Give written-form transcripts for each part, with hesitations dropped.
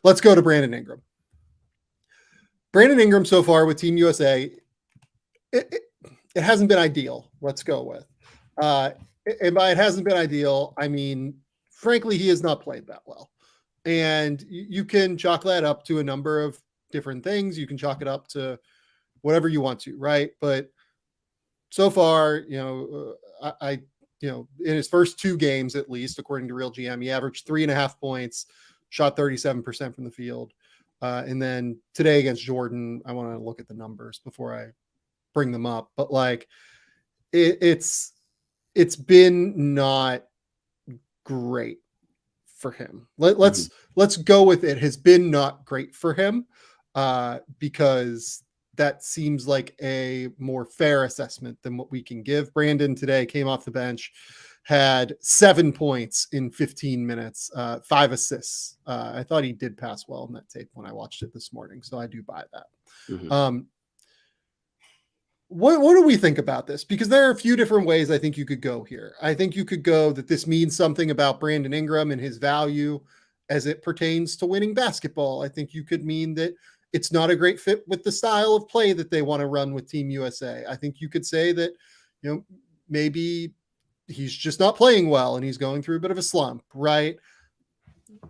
let's go to Brandon Ingram. Brandon Ingram so far with Team USA, it hasn't been ideal. Let's go with. And by it hasn't been ideal, I mean, frankly, he has not played that well. And you can chalk that up to a number of different things. You can chalk it up to whatever you want to, right? But so far, I in his first 2 games, at least, according to Real GM, he averaged 3.5 points, shot 37% from the field. And then today against Jordan, I want to look at the numbers before I bring them up. But like, it's been not great for him. Let's go with it. Has been not great for him because that seems like a more fair assessment than what we can give. Brandon today came off the bench, had 7 points in 15 minutes, 5 assists. I thought he did pass well in that tape when I watched it this morning, so I do buy that. Mm-hmm. What do we think about this? Because there are a few different ways I think you could go here. I think you could go that this means something about Brandon Ingram and his value as it pertains to winning basketball. I think you could mean that it's not a great fit with the style of play that they want to run with Team USA. I think you could say that, maybe he's just not playing well and he's going through a bit of a slump, right?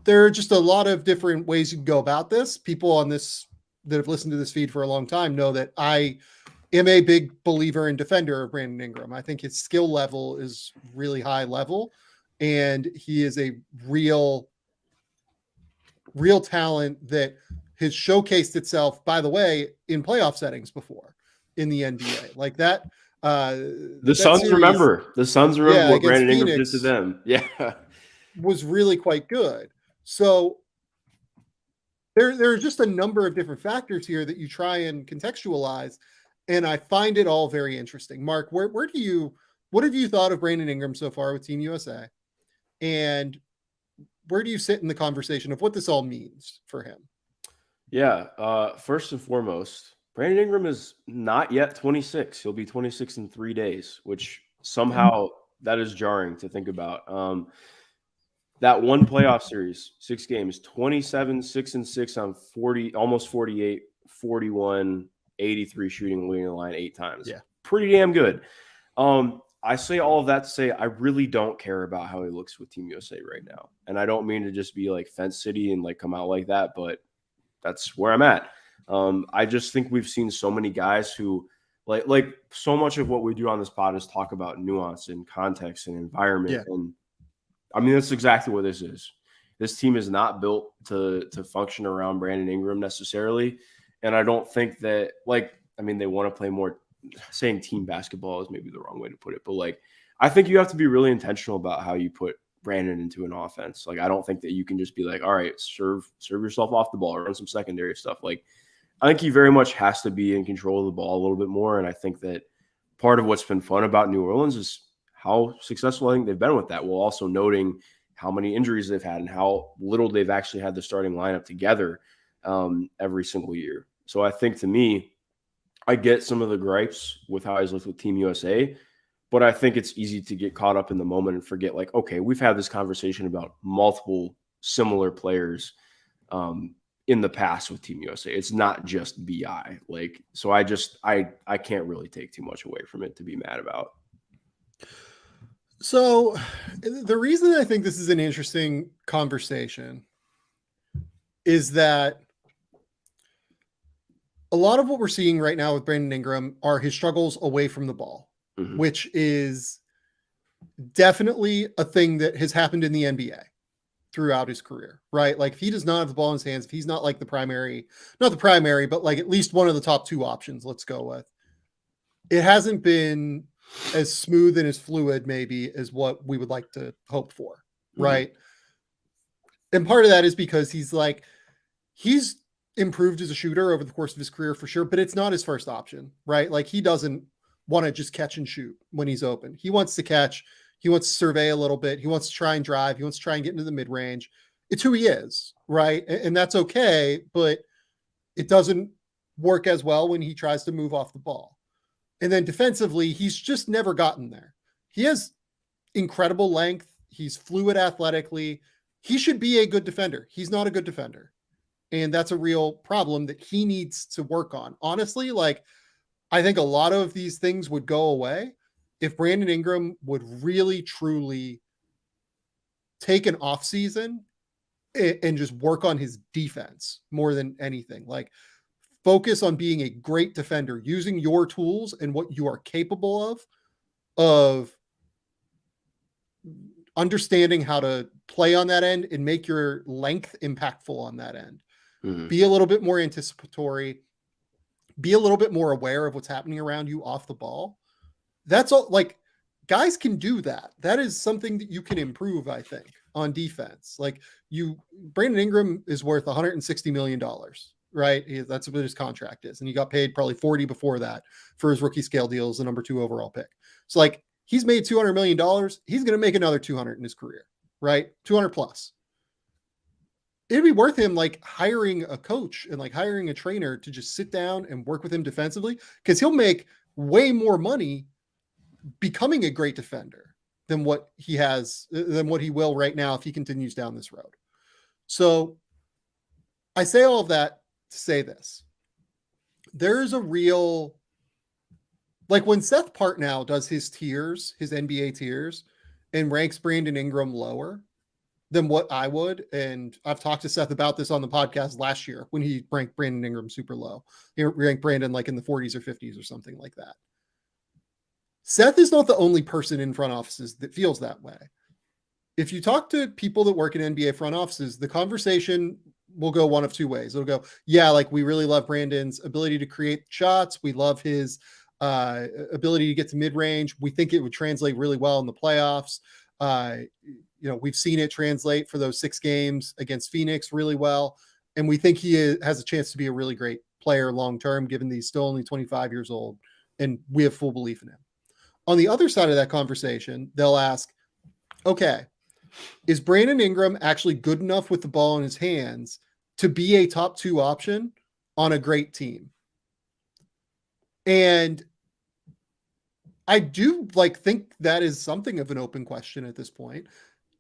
There are just a lot of different ways you can go about this. People on this that have listened to this feed for a long time know that I am a big believer and defender of Brandon Ingram. I think his skill level is really high level, and he is a real talent that has showcased itself, by the way, in playoff settings before in the NBA. Like that. The Suns remember what Brandon Ingram did to them. Yeah. Was really quite good. So there are just a number of different factors here that you try and contextualize. And I find it all very interesting. Mark, what have you thought of Brandon Ingram so far with Team USA? And where do you sit in the conversation of what this all means for him? Yeah. First and foremost, Brandon Ingram is not yet 26. He'll be 26 in 3 days, which somehow that is jarring to think about. That one playoff series, 6 games, 27, 6-6 on 40, almost 48, 41, 83 shooting, leading the line 8 times. Yeah. Pretty damn good. I say all of that to say I really don't care about how he looks with Team USA right now. And I don't mean to just be like fence city and like come out like that, but that's where I'm at. I just think we've seen so many guys who like so much of what we do on this pod is talk about nuance and context and environment. Yeah. And I mean, that's exactly what this is. This team is not built to function around Brandon Ingram necessarily. And I don't think that they want to play more. Saying team basketball is maybe the wrong way to put it, but I think you have to be really intentional about how you put Brandon into an offense. I don't think that you can just be like, all right, serve yourself off the ball or run some secondary stuff. I think he very much has to be in control of the ball a little bit more. And I think that part of what's been fun about New Orleans is how successful I think they've been with that, while also noting how many injuries they've had and how little they've actually had the starting lineup together every single year. So I think, to me, I get some of the gripes with how he's looked with Team USA, but I think it's easy to get caught up in the moment and forget, okay, we've had this conversation about multiple similar players in the past with Team USA. It's not just BI. So I can't really take too much away from it to be mad about. So the reason I think this is an interesting conversation is that a lot of what we're seeing right now with Brandon Ingram are his struggles away from the ball, mm-hmm. which is definitely a thing that has happened in the NBA throughout his career, right? If he does not have the ball in his hands, if he's not not the primary, but at least one of the top 2 options, let's go with, it hasn't been as smooth and as fluid maybe as what we would like to hope for, mm-hmm. right? And part of that is because he's improved as a shooter over the course of his career for sure, but it's not his first option, right? He doesn't want to just catch and shoot when he's open. He wants to catch, he wants to survey a little bit. He wants to try and drive. He wants to try and get into the mid range. It's who he is, right? And that's okay, but it doesn't work as well when he tries to move off the ball. And then defensively, he's just never gotten there. He has incredible length. He's fluid athletically. He should be a good defender. He's not a good defender. And that's a real problem that he needs to work on. Honestly, like, I think a lot of these things would go away if Brandon Ingram would really, truly take an off season and just work on his defense more than anything. Like, focus on being a great defender, using your tools and what you are capable of understanding how to play on that end and make your length impactful on that end. Mhm. Be a little bit more anticipatory, be a little bit more aware of what's happening around you off the ball. That's all. Like, guys can do that. That is something that you can improve, I think, on defense. Like, Brandon Ingram is worth $160 million, right? That's what his contract is. And he got paid probably 40 before that for his rookie scale deal as the number 2 overall pick. So, like, he's made $200 million. He's going to make another 200 in his career, right? 200 plus. It'd be worth him like hiring a coach and like hiring a trainer to just sit down and work with him defensively, because he'll make way more money becoming a great defender than what he will right now if he continues down this road. So I say all of that to say this. There's a real, like, when Seth Partnow does his tiers, his NBA tiers, and ranks Brandon Ingram lower than what I would, and I've talked to Seth about this on the podcast last year when he ranked Brandon Ingram super low. He ranked Brandon like in the 40s or 50s or something like that. Seth is not the only person in front offices that feels that way. If you talk to people that work in NBA front offices, the conversation will go one of two ways. It'll go, yeah, like, we really love Brandon's ability to create shots. We love his ability to get to mid-range. We think it would translate really well in the playoffs. We've seen it translate for those 6 games against Phoenix really well. And we think he has a chance to be a really great player long-term, given that he's still only 25 years old. And we have full belief in him. On the other side of that conversation, they'll ask, okay, is Brandon Ingram actually good enough with the ball in his hands to be a top 2 option on a great team? And I do think that is something of an open question at this point.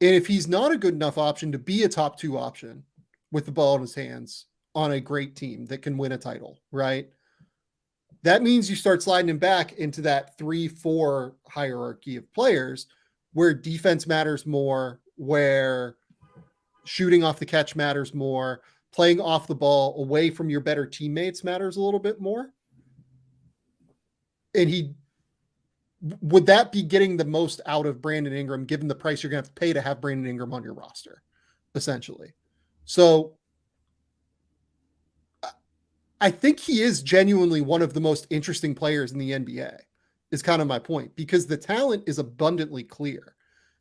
And if he's not a good enough option to be a top 2 option with the ball in his hands on a great team that can win a title, right? That means you start sliding him back into that 3-4 hierarchy of players where defense matters more, where shooting off the catch matters more, playing off the ball away from your better teammates matters a little bit more. And would that be getting the most out of Brandon Ingram, given the price you're going to have to pay to have Brandon Ingram on your roster, essentially? So I think he is genuinely one of the most interesting players in the NBA, is kind of my point, because the talent is abundantly clear.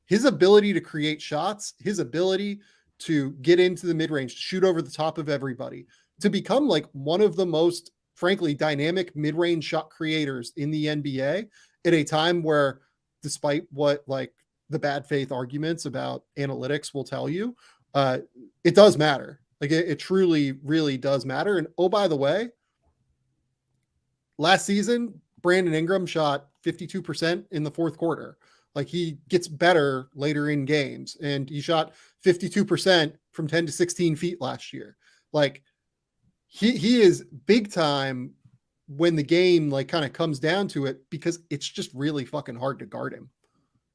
His ability to create shots, his ability to get into the mid-range, to shoot over the top of everybody, to become like one of the most, frankly, dynamic mid-range shot creators in the NBA at a time where, despite what like the bad faith arguments about analytics will tell you, it does matter. Like, it truly, really does matter. And oh, by the way, last season, Brandon Ingram shot 52% in the 4th quarter. Like, he gets better later in games, and he shot 52% from 10 to 16 feet last year. Like, he is big time when the game like kind of comes down to it, because it's just really fucking hard to guard him.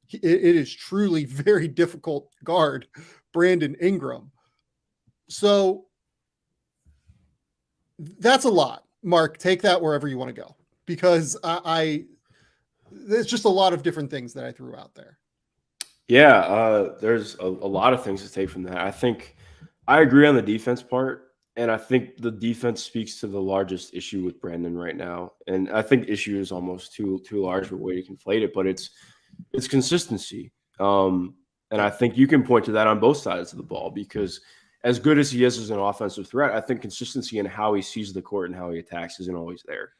It is truly very difficult to guard Brandon Ingram. So that's a lot. Mark, take that wherever you want to go, because there's just a lot of different things that I threw out there. Yeah, there's a lot of things to take from that. I think I agree on the defense part, and I think the defense speaks to the largest issue with Brandon right now. And I think issue is almost too large of a way to conflate it, but it's consistency. And I think you can point to that on both sides of the ball, because as good as he is as an offensive threat, I think consistency in how he sees the court and how he attacks isn't always there,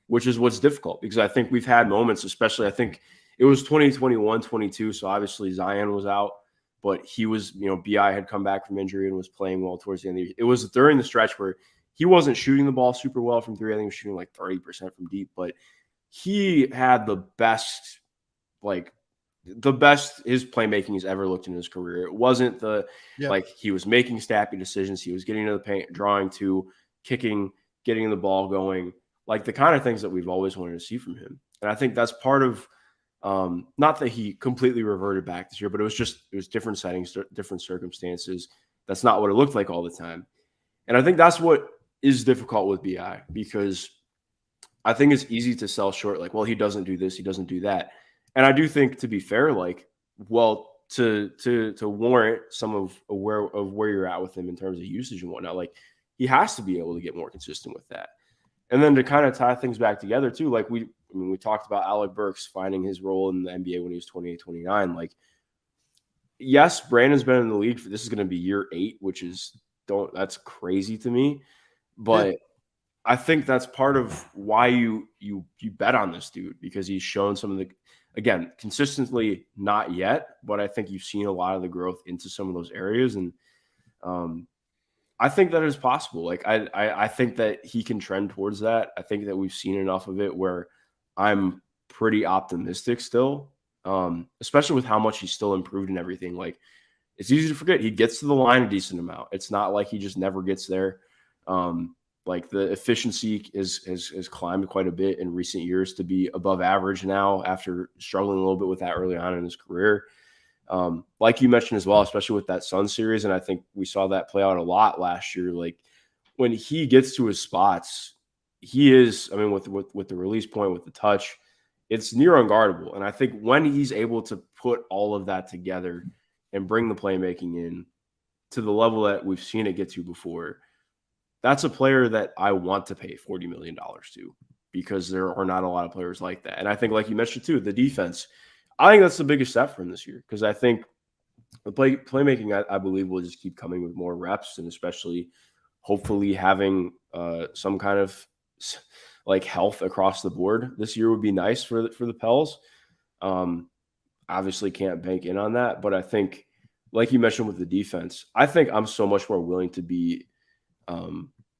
which is what's difficult, because I think we've had moments, especially I think it was 2021, 22. So obviously Zion was out, but he was, BI had come back from injury and was playing well towards the end of the year. It was during the stretch where he wasn't shooting the ball super well from 3. I think he was shooting like 30% from deep, but he had the best the best his playmaking has ever looked in his career. It wasn't Yep. like he was making snappy decisions. He was getting into the paint, drawing to, kicking, getting the ball going, like the kind of things that we've always wanted to see from him. And I think that's part of, not that he completely reverted back this year, but it was different settings, different circumstances. That's not what it looked like all the time. And I think that's what is difficult with BI, because I think it's easy to sell short, like, well, he doesn't do this, he doesn't do that. And I do think, to be fair, like, well, to warrant some of where you're at with him in terms of usage and whatnot, like, he has to be able to get more consistent with that. And then to kind of tie things back together too, like we talked about Alec Burks finding his role in the NBA when he was 28, 29. Like, yes, Brandon's been in the league this is going to be year 8, which is that's crazy to me. But I think that's part of why you bet on this dude, because he's shown some of the, again, consistently not yet, but I think you've seen a lot of the growth into some of those areas. And I think that is possible. Like, I think that he can trend towards that. I think that we've seen enough of it where I'm pretty optimistic still, especially with how much he's still improved and everything. Like, it's easy to forget he gets to the line a decent amount. It's not like he just never gets there. Like, the efficiency has climbed quite a bit in recent years to be above average now after struggling a little bit with that early on in his career. Like you mentioned as well, especially with that Sun series, and I think we saw that play out a lot last year. Like, when he gets to his spots, he is, I mean, with the release point, with the touch, it's near unguardable. And I think when he's able to put all of that together and bring the playmaking in to the level that we've seen it get to before, that's a player that I want to pay $40 million to, because there are not a lot of players like that. And I think, like you mentioned too, the defense, I think that's the biggest step for him this year, because I think the playmaking, I believe, will just keep coming with more reps, and especially hopefully having some kind of like health across the board this year would be nice for the Pels. Obviously can't bank in on that, but I think, like you mentioned with the defense, I think I'm so much more willing to be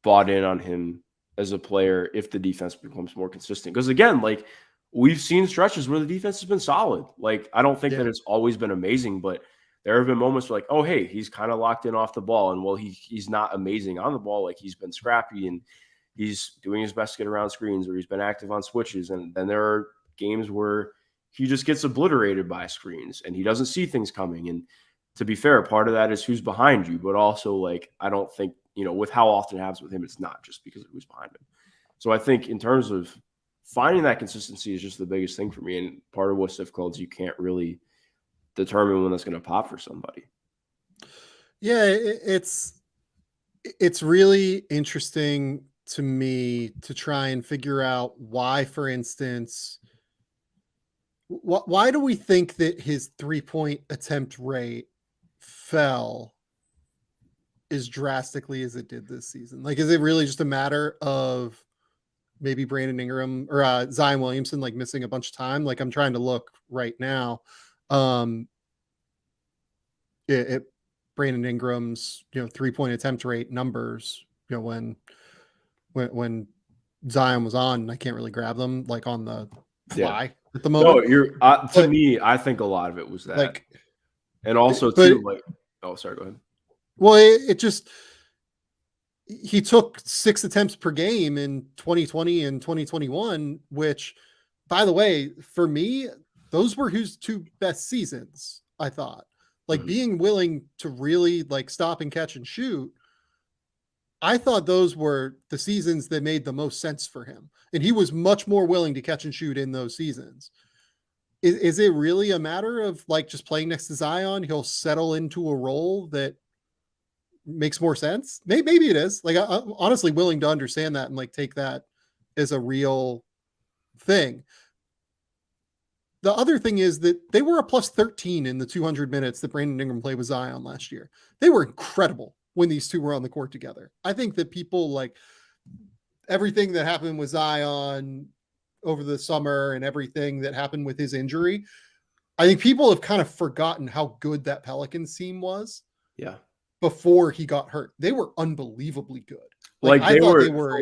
bought in on him as a player if the defense becomes more consistent. Because again, like, we've seen stretches where the defense has been solid. Like, I don't think that it's always been amazing, but there have been moments where, like, oh, hey, he's kind of locked in off the ball, and well, he's not amazing on the ball. Like, he's been scrappy and he's doing his best to get around screens, or he's been active on switches. And then there are games where he just gets obliterated by screens and he doesn't see things coming. And to be fair, part of that is who's behind you, but also, like, I don't think, with how often it happens with him, it's not just because of who's behind him. So I think in terms of finding that consistency is just the biggest thing for me. And part of what's difficult is you can't really determine when that's going to pop for somebody. Yeah, it's really interesting to me to try and figure out why, for instance, why do we think that his 3-point attempt rate fell as drastically as it did this season? Like, is it really just a matter of maybe Brandon Ingram or Zion Williamson, like, missing a bunch of time? Like, I'm trying to look right now. Brandon Ingram's 3-point attempt rate numbers, when Zion was on, I can't really grab them like on the fly at the moment. No, to me, I think a lot of it was that. Like, and also too, like, oh, sorry, go ahead. Well, it just, he took 6 attempts per game in 2020 and 2021, which, by the way, for me, those were his 2 best seasons, I thought. Like, being willing to really, like, stop and catch and shoot, I thought those were the seasons that made the most sense for him. And he was much more willing to catch and shoot in those seasons. Is it really a matter of, like, just playing next to Zion, he'll settle into a role that makes more sense? Maybe it is. Like, I'm honestly willing to understand that and, like, take that as a real thing. The other thing is that they were a plus 13 in the 200 minutes that Brandon Ingram played with Zion last year. They were incredible when these two were on the court together. I think that people, like, everything that happened with Zion over the summer and everything that happened with his injury, I think people have kind of forgotten how good that Pelicans team was. Yeah. Before he got hurt. They were unbelievably good. Like, they were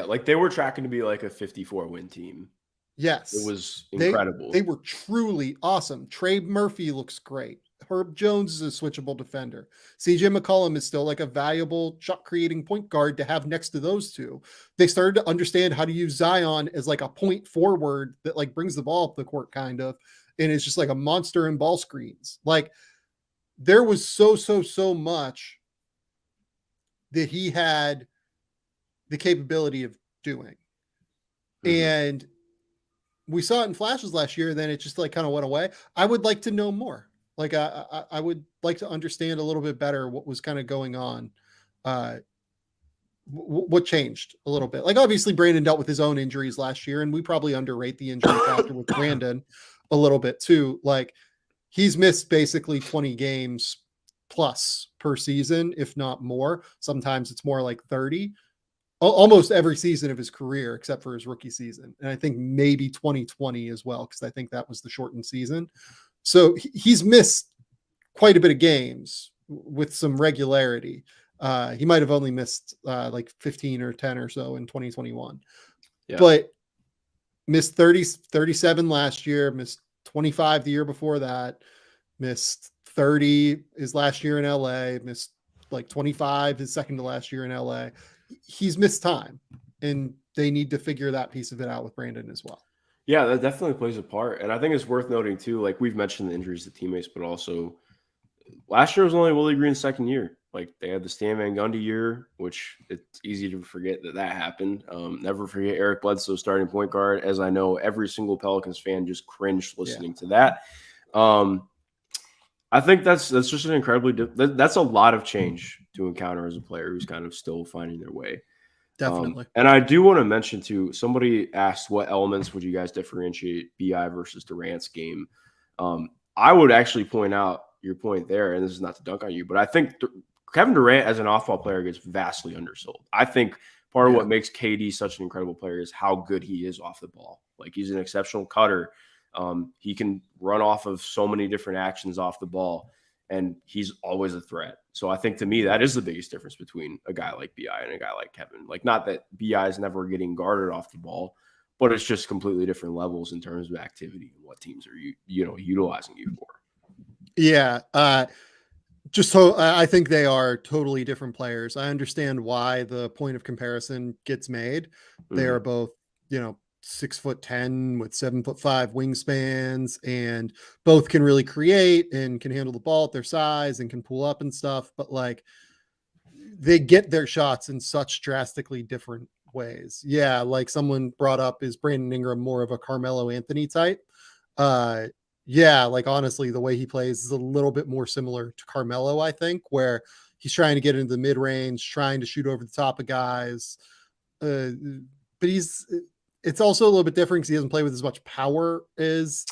like, they were tracking to be like a 54 win team. Yes. It was incredible. They were truly awesome. Trey Murphy looks great. Herb Jones is a switchable defender. CJ McCollum is still like a valuable shot creating point guard to have next to those two. They started to understand how to use Zion as like a point forward that like brings the ball up the court kind of, and it's just like a monster in ball screens. Like there was so much that he had the capability of doing. And we saw it in flashes last year, and then it just like kind of went away. I would like to know more. Like I would like to understand a little bit better what was kind of going on. What changed a little bit. Like obviously Brandon dealt with his own injuries last year, and we probably underrate the injury factor with Brandon a little bit too. Like he's missed basically 20 games plus per season, if not more. Sometimes it's more like 30. Almost every season of his career, except for his rookie season. And I think maybe 2020 as well, because I think that was the shortened season. So he's missed quite a bit of games with some regularity. He might have only missed like 15 or 10 or so in 2021. Yeah. But missed 37 last year, missed 25 the year before that, missed 30 his last year in LA, missed like 25 his second to last year in LA. He's missed time, and they need to figure that piece of it out with Brandon as well. Yeah, that definitely plays a part. And I think it's worth noting too, like we've mentioned the injuries to teammates, but also last year was only Willie Green's second year. Like they had the Stan Van Gundy year, which it's easy to forget that happened. Never forget Eric Bledsoe starting point guard, as I know every single Pelicans fan just cringed listening to that. I think that's just an incredibly that's a lot of change to encounter as a player who's kind of still finding their way. Definitely. And I do want to mention too, somebody asked what elements would you guys differentiate BI versus Durant's game? I would actually point out your point there, and this is not to dunk on you, but I think Kevin Durant as an off-ball player gets vastly undersold. I think part of what makes KD such an incredible player is how good he is off the ball. Like he's an exceptional cutter. He can run off of so many different actions off the ball, and he's always a threat. So I think to me, that is the biggest difference between a guy like BI and a guy like Kevin. Like not that BI is never getting guarded off the ball, but it's just completely different levels in terms of activity and what teams are utilizing you for. Yeah. Just so I think they are totally different players. I understand why the point of comparison gets made. They are both, 6'10" with 7'5" wingspans, and both can really create and can handle the ball at their size and can pull up and stuff. But like they get their shots in such drastically different ways. Yeah. Like someone brought up, is Brandon Ingram more of a Carmelo Anthony type? Yeah, like honestly, the way he plays is a little bit more similar to Carmelo, I think, where he's trying to get into the mid range, trying to shoot over the top of guys. But it's also a little bit different because he doesn't play with as much power as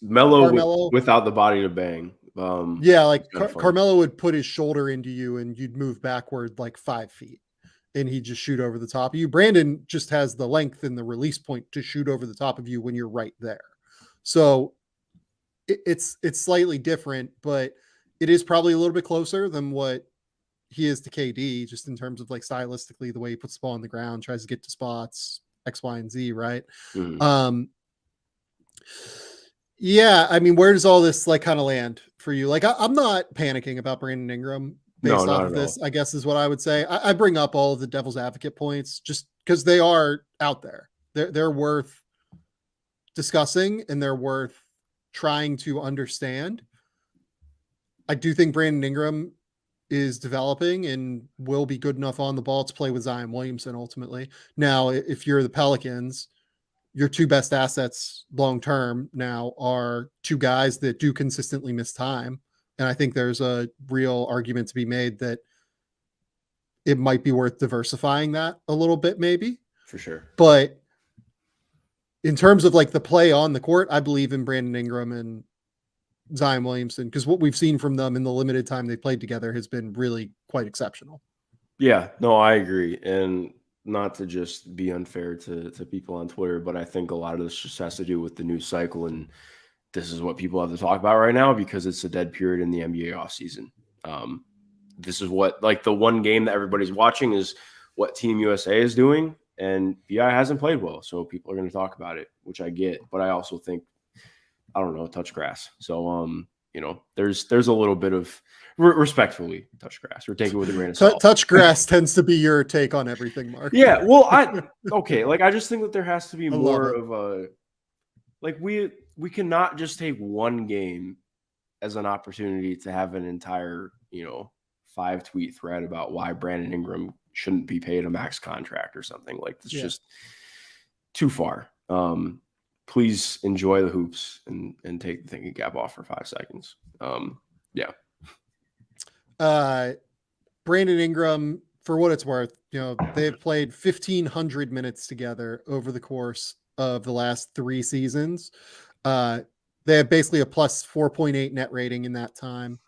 Melo without the body to bang. Like Carmelo would put his shoulder into you and you'd move backward like 5 feet and he'd just shoot over the top of you. Brandon just has the length and the release point to shoot over the top of you when you're right there. So it's slightly different, but it is probably a little bit closer than what he is to KD, just in terms of like stylistically, the way he puts the ball on the ground, tries to get to spots, X, Y, and Z, right? Yeah, I mean, where does all this like kind of land for you? Like, I'm not panicking about Brandon Ingram based off of this, I guess is what I would say. I bring up all of the devil's advocate points just because they are out there. They're worth discussing and they're worth trying to understand. I do think Brandon Ingram is developing and will be good enough on the ball to play with Zion Williamson ultimately. Now, if you're the Pelicans, your two best assets long-term now are two guys that do consistently miss time. And I think there's a real argument to be made that it might be worth diversifying that a little bit, maybe. For sure. But in terms of like the play on the court, I believe in Brandon Ingram and Zion Williamson, because what we've seen from them in the limited time they played together has been really quite exceptional. Yeah, no, I agree. And not to just be unfair to people on Twitter, but I think a lot of this just has to do with the news cycle. And this is what people have to talk about right now because it's a dead period in the NBA offseason. This is what, like the one game that everybody's watching is what Team USA is doing. and BI hasn't played well, so people are going to talk about it, which I get. But I also think, I don't know, touch grass. So there's a little bit of respectfully touch grass. We're taking it with a grain of salt. Touch grass tends to be your take on everything, Mark. Yeah, well, I just think that there has to be more of a we cannot just take one game as an opportunity to have an entire 5-tweet thread about why Brandon Ingram shouldn't be paid a max contract or something. Like, it's just too far. Please enjoy the hoops and take the thinking cap off for 5 seconds. Brandon Ingram, for what it's worth, they've played 1,500 minutes together over the course of the last 3 seasons. They have basically a plus 4.8 net rating in that time.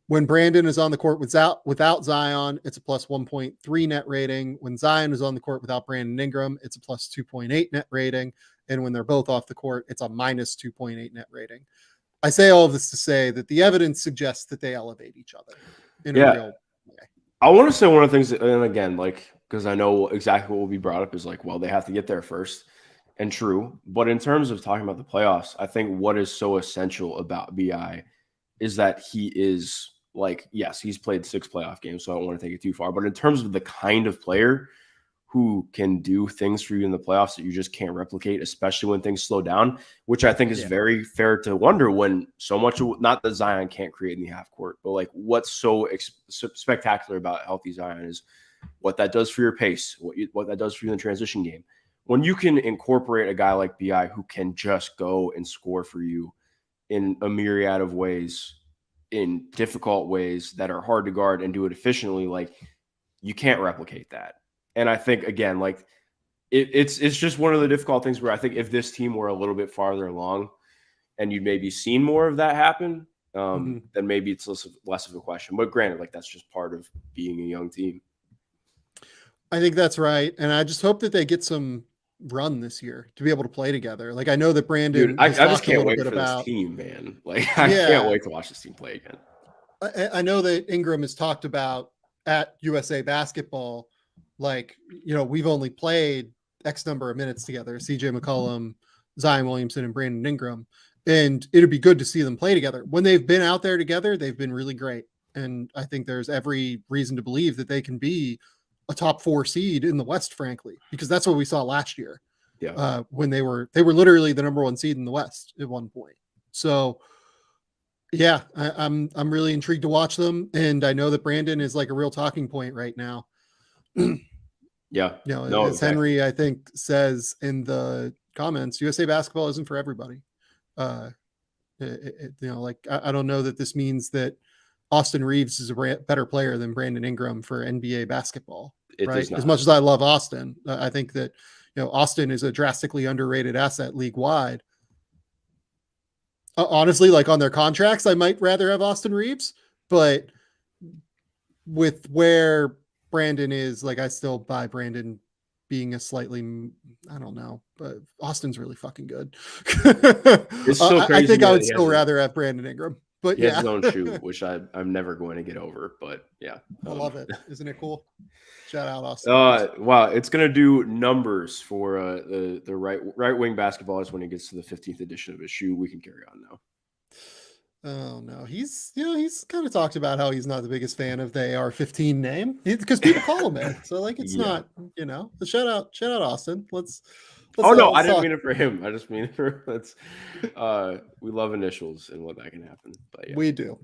When Brandon is on the court without Zion, it's a plus 1.3 net rating. When Zion is on the court without Brandon Ingram, it's a plus 2.8 net rating. And when they're both off the court, it's a minus 2.8 net rating. I say all of this to say that the evidence suggests that they elevate each other in a real way. I want to say one of the things, and again, because I know exactly what will be brought up is they have to get there first, and true. But in terms of talking about the playoffs, I think what is so essential about BI is that he is yes, he's played 6 playoff games, so I don't want to take it too far. But in terms of the kind of player who can do things for you in the playoffs that you just can't replicate, especially when things slow down, which I think is very fair to wonder when so much, not that Zion can't create in the half court, but what's so spectacular about healthy Zion is what that does for your pace, what that does for you in the transition game. When you can incorporate a guy like BI who can just go and score for you in a myriad of ways, in difficult ways that are hard to guard, and do it efficiently, you can't replicate that. And I think, again, it's just one of the difficult things where I think if this team were a little bit farther along and you'd maybe seen more of that happen, then maybe it's less of a question. But granted, that's just part of being a young team. I think that's right. And I just hope that they get some run this year to be able to play together. I know that Brandon, dude, I just can't wait for this team, man. I can't wait to watch this team play again. I know that Ingram has talked about at USA Basketball, we've only played X number of minutes together, CJ McCollum, Zion Williamson, and Brandon Ingram. And it'd be good to see them play together. When they've been out there together, they've been really great. And I think there's every reason to believe that they can be a top 4 seed in the West, frankly, because that's what we saw last year. Yeah. When they were literally the number 1 seed in the West at one point. So yeah, I'm really intrigued to watch them. And I know that Brandon is a real talking point right now. Yeah. As Henry, I think, says in the comments, USA Basketball isn't for everybody. I don't know that this means that Austin Reeves is a better player than Brandon Ingram for NBA basketball. Right? As much as I love Austin, I think that Austin is a drastically underrated asset league wide. Honestly, on their contracts, I might rather have Austin Reeves, but with where Brandon is, I still buy Brandon being a slightly, I don't know, but Austin's really fucking good. It's so crazy. I think I would still rather have Brandon Ingram, but he has his own shoe, which I'm never going to get over, but yeah. I love it. Isn't it cool? Shout out Austin. Wow, it's gonna do numbers for the right wing basketballist when he gets to the 15th edition of his shoe. We can carry on now. Oh no, he's kind of talked about how he's not the biggest fan of the AR-15 name because people call him it. So it's not, shout out Austin. Let's I didn't mean it for him. I just mean it for we love initials and what that can happen. But yeah. We do.